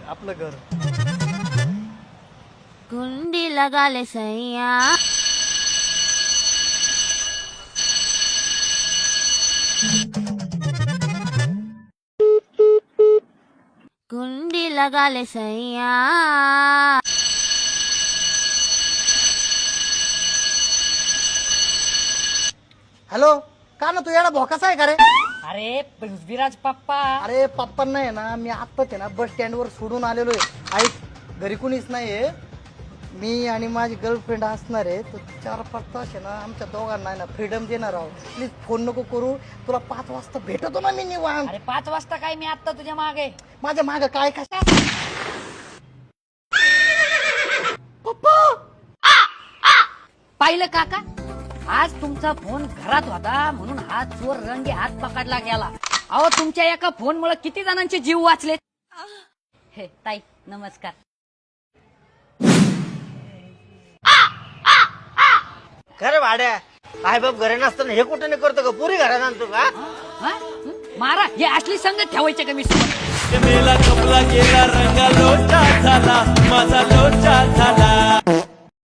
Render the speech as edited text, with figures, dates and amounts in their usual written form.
आपलं घर. कुंडी लगा ले सैया. कुंडी लगा ले सैया. हॅलो, का ना तू येडा भोकासा आहे का रे? अरे विराज पप्पा. अरे पप्पा नाही ना, मी आत्ताच आहे ना बस स्टँडवर सोडून आलेलो आहे. ऐक, घरी कुणीच नाहीये, मी आणि माझी गर्लफ्रेंड असणार आहे. तर 4-5 तास आहे ना आमच्या दोघांना आहे ना फ्रीडम देणार आहोत. प्लीज फोन नको करू, तुला 5 वाजता भेटतो ना मी निवांत. अरे 5 वाजता काय, मी आता तुझ्या मागे. माझ्या माग काय कशा पप्पा. पाहिलं काका, आज तुमचा फोन घरात होता म्हणून हा चोर रंगे हात पकडला गेला. अहो तुमच्या एका फोन मुळे किती जणांचे जीव वाचले. हे ताई नमस्कार. खरं भाड्या, आई बाप घरी नसताना हे कुठे नाही करतो का? पुरी घरात आणतो का? हा? मारा, हे असली संगत ठेवायचे का मी सोबत? मेला कपला गेला रंगा लोचा झाला, माझा लोचा झाला.